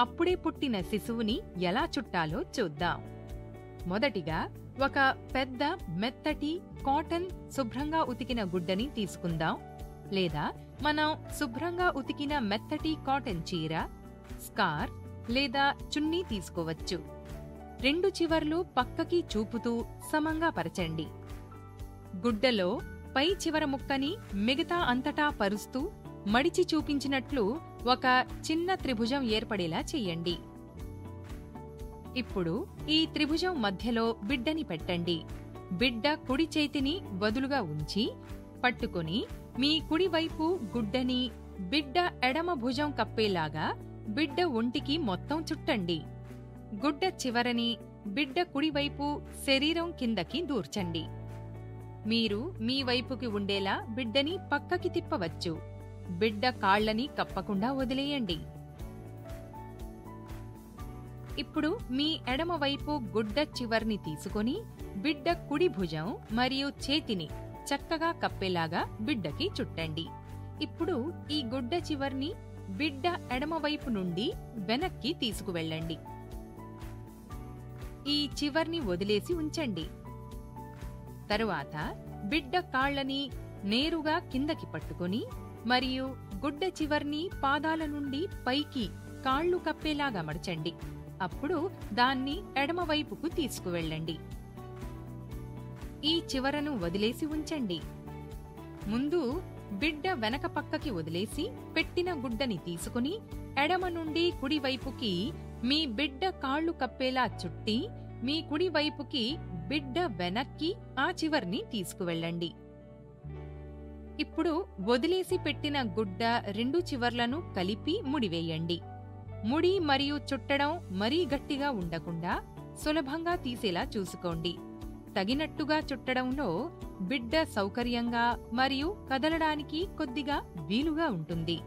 అప్పుడే పుట్టిన శిశువుని ఎలా చుట్టాలో చూద్దాం. మొదటిగా ఒక పెద్ద మెత్తటి కాటన్ శుభ్రంగా ఉతికిన గుడ్డని తీసుకుందాం. లేదా మనం శుభ్రంగా ఉతికిన మెత్తటి కాటన్ చీర, స్కార్ఫ్ లేదా చున్నీ తీసుకోవచ్చు. రెండు చివర్లు పక్కకి చూపుతూ సమంగా పరచండి. గుడ్డలో పై చివర ముక్కని మిగతా అంతటా పరుస్తూ మడిచి చూపించినట్లు ఒక చిన్న త్రిభుజం ఏర్పడేలా చెయ్యండి. ఇప్పుడు ఈ త్రిభుజం మధ్యలో బిడ్డని పెట్టండి. బిడ్డ కుడి చేతిని వదులుగా ఉంచి పట్టుకుని మీ కుడివైపు గుడ్డని బిడ్డ ఎడమ భుజం కప్పేలాగా బిడ్డ ఒంటికి మొత్తం చుట్టండి. గుడ్డ చివరని బిడ్డ కుడివైపు శరీరం కిందకి దూర్చండి. మీరు మీ వైపుకి ఉండేలా బిడ్డని పక్కకి తిప్పవచ్చు. బిడ్డ కాళ్లని కప్పకుండా వదిలేయండి. ఇప్పుడు మీ ఎడమవైపు గుడ్డ చివర్ని తీసుకొని బిడ్డ కుడి భుజం మరియు చేతిని చక్కగా కప్పేలాగా బిడ్డకి చుట్టండి. ఇప్పుడు ఈ గుడ్డ చివర్ని బిడ్డ ఎడమవైపు నుండి వెనక్కి తీసుకువెళ్ళండి. ఈ చివర్ని వదిలేసి ఉంచండి. తరువాత బిడ్డ కాళ్లని నేరుగా కిందకి పట్టుకుని మరియు గుడ్డ చివర్ని పాదాల నుండి పైకి కాళ్లు కప్పేలాగా మడచండి. అప్పుడు దాన్ని ఎడమవైపుకు తీసుకువెళ్ళండి. ఈ చివరను వదిలేసి ఉంచండి. ముందు బిడ్డ వెనక పక్కకి వదిలేసి పెట్టిన గుడ్డని తీసుకుని ఎడమ నుండి కుడివైపుకి మీ బిడ్డ కాళ్లు కప్పేలా చుట్టి మీ కుడివైపుకి బిడ్డ వెనక్కి ఆ చివర్ని తీసుకువెళ్ళండి. ఇప్పుడు వదిలేసి పెట్టిన గుడ్డ రెండు చివర్లను కలిపి ముడివేయండి. ముడి మరియు చుట్టడం మరీ గట్టిగా ఉండకుండా సులభంగా తీసేలా చూసుకోండి. తగినట్టుగా చుట్టడంలో బిడ్డ సౌకర్యంగా మరియు కదలడానికి కొద్దిగా వీలుగా ఉంటుంది.